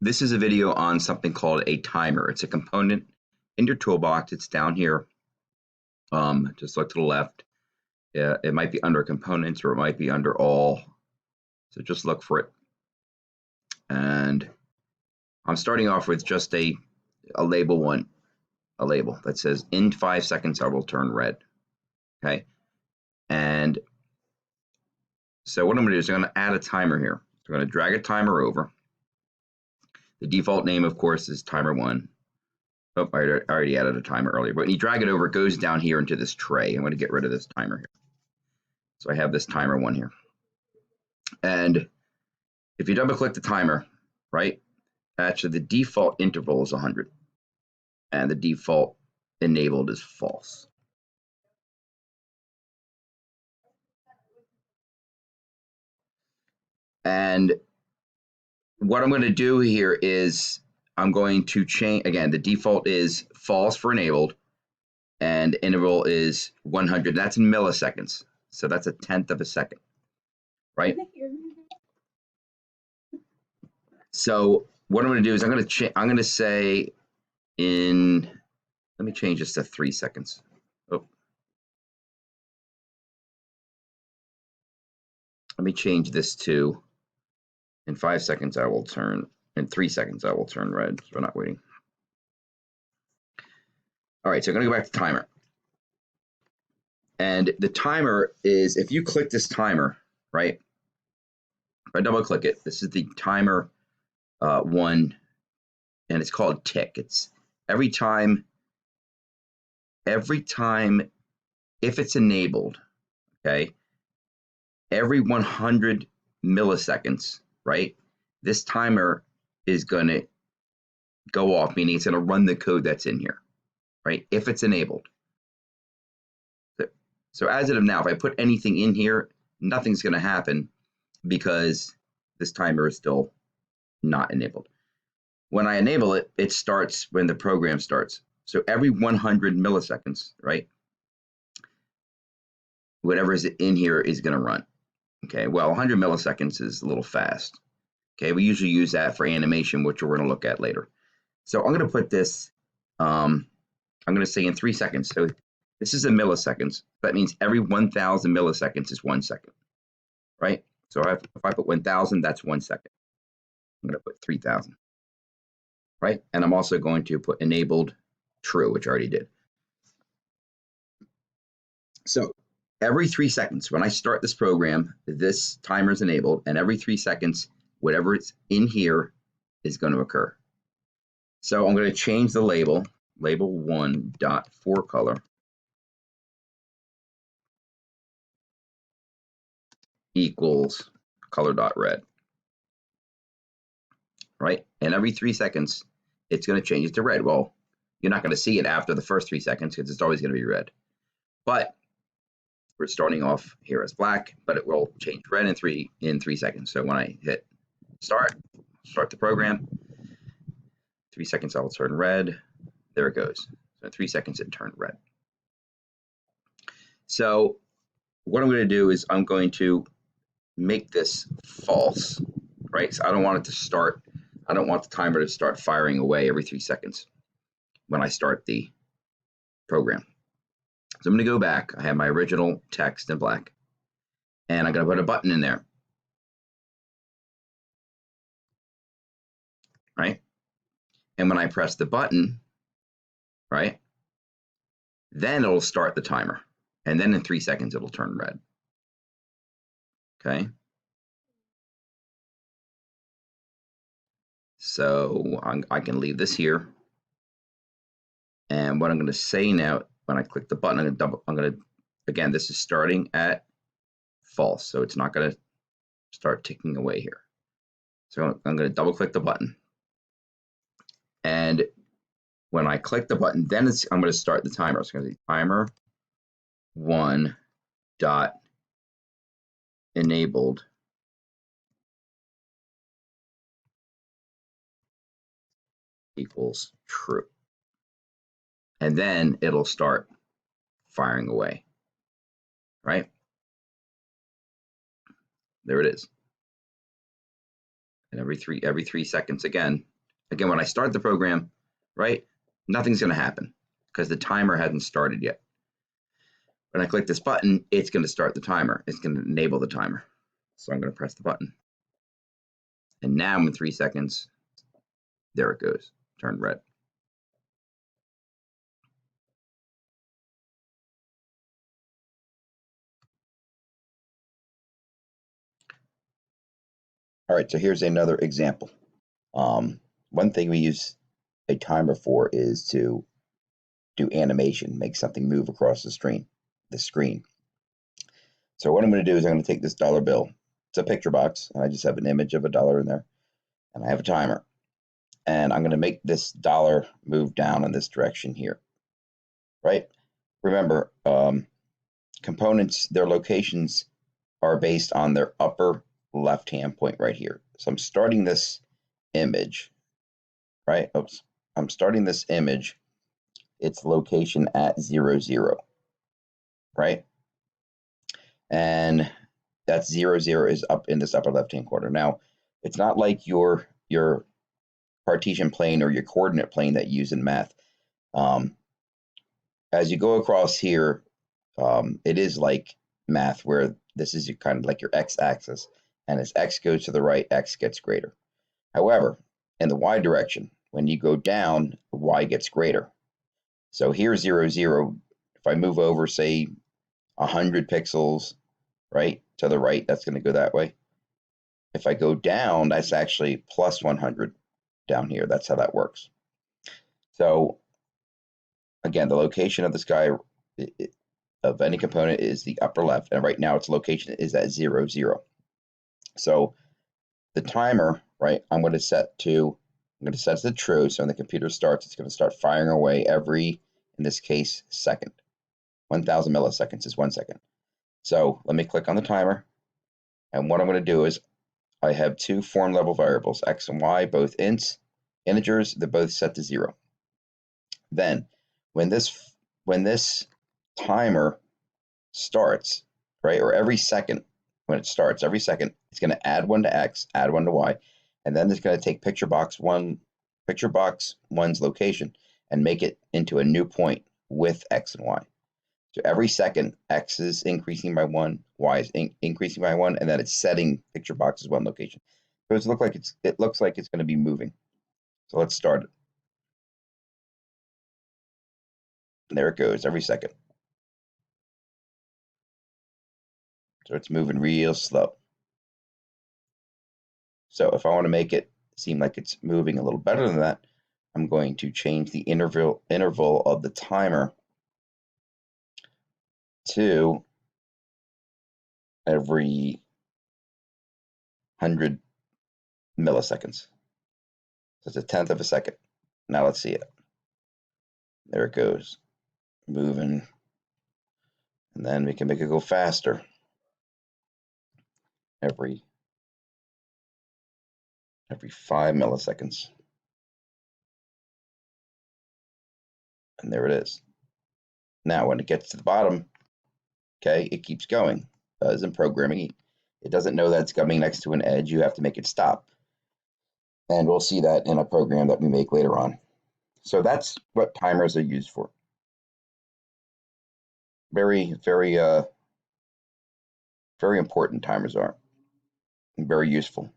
This is a video on something called a timer. It's a component in your toolbox. It's down here. Just look to the left. It might be under components or it might be under all. So just look for it. And I'm starting off with just a label a label that says in 5 seconds I will turn red. Okay. And so what I'm going to do is I'm going to add a timer here. So I'm going to drag a timer over. The default name, of course, is timer 1. Oh, I already added a timer earlier. But when you drag it over, it goes down here into this tray. I'm going to get rid of this timer here. So I have this timer 1 here. And if you double click the timer, right, actually the default interval is 100. And the default enabled is false. And what I'm going to do here is I'm going to change, again, the default is false for enabled, and interval is 100. That's in milliseconds. So that's a tenth of a second, right? So what I'm going to do is I'm going to say let me change this to 3 seconds. Oh. Let me change this to in 5 seconds I will turn, in 3 seconds I will turn red. So we're not waiting. All right, so I'm going to go back to timer. And the timer is, if you click this timer, right? If I double click it, this is the timer 1, and it's called tick. It's every time if it's enabled, okay, every 100 milliseconds, right, this timer is going to go off, meaning it's going to run the code that's in here, right, if it's enabled. So as of now, if I put anything in here, nothing's going to happen because this timer is still not enabled. When I enable it, it starts when the program starts. So every 100 milliseconds, right, whatever is in here is going to run. Okay, well, 100 milliseconds is a little fast. Okay, we usually use that for animation, which we're going to look at later. So I'm going to put this, I'm going to say in 3 seconds. So this is in milliseconds. That means every 1,000 milliseconds is 1 second, right? So if I put 1,000, that's 1 second. I'm going to put 3,000, right? And I'm also going to put enabled true, which I already did. So every 3 seconds, when I start this program, this timer is enabled, and every 3 seconds, whatever it's in here is going to occur. So I'm going to change the label 1.4color equals color.red, right? And every 3 seconds, it's going to change it to red. Well, you're not going to see it after the first 3 seconds because it's always going to be red. But we're starting off here as black, but it will change red in 3 seconds. So when I hit start the program, 3 seconds I will turn red. There it goes. So in 3 seconds it turned red. So what I'm going to do is I'm going to make this false, right? So I don't want the timer to start firing away every 3 seconds when I start the program. So I'm going to go back. I have my original text in black, and I'm going to put a button in there, right? And when I press the button, right, then it'll start the timer. And then in 3 seconds, it'll turn red. Okay. So I can leave this here. And what I'm going to say now, when I click the button, again, this is starting at false. So it's not going to start ticking away here. So I'm going to double click the button. And when I click the button, then I'm going to start the timer. So I'm going to say timer 1 dot enabled equals true. And then it'll start firing away, right? There it is. And every 3 seconds again, when I start the program, right, nothing's going to happen because the timer hasn't started yet. When I click this button, it's going to start the timer. It's going to enable the timer. So I'm going to press the button. And now in 3 seconds, there it goes, turned red. All right, so here's another example. One thing we use a timer for is to do animation, make something move across the screen. So what I'm going to do is I'm going to take this dollar bill. It's a picture box, and I just have an image of a dollar in there, and I have a timer. And I'm going to make this dollar move down in this direction here, right? Remember, components, their locations are based on their upper left-hand point right here. So I'm starting this image, right? Oops. I'm starting this image, its location at 0, 0, right? And that's 0, 0 is up in this upper left-hand corner. Now, it's not like your Cartesian plane or your coordinate plane that you use in math. As you go across here, it is like math where this is kind of like your x-axis, and as x goes to the right, x gets greater. However, in the y direction, when you go down, y gets greater. So here's 0, 0. If I move over, say, 100 pixels, right, to the right, that's going to go that way. If I go down, that's actually plus 100 down here. That's how that works. So again, the location of this guy of any component is the upper left, and right now its location is at 0, 0. So the timer, right, I'm going to set to true. So when the computer starts, it's going to start firing away every, in this case, second. 1,000 milliseconds is 1 second. So let me click on the timer, and what I'm going to do is I have two form level variables, x and y, both integers. They're both set to 0. Then when this timer starts, right, or every second when it starts, every second it's going to add 1 to x, add 1 to y, and then it's going to take picture box 1's location and make it into a new point with x and y. So every second, x is increasing by 1, y is increasing by 1, and then it's setting picture box's 1 location. So it looks like it's going to be moving. So let's start it. And there it goes every second. So it's moving real slow. So if I want to make it seem like it's moving a little better than that, I'm going to change the interval of the timer to every 100 milliseconds. So it's a tenth of a second. Now let's see it. There it goes, moving. And then we can make it go faster every 5 milliseconds. And there it is. Now when it gets to the bottom, okay, it keeps going. As in programming, it doesn't know that it's coming next to an edge. You have to make it stop. And we'll see that in a program that we make later on. So that's what timers are used for. Very, very, very important timers are. Very useful.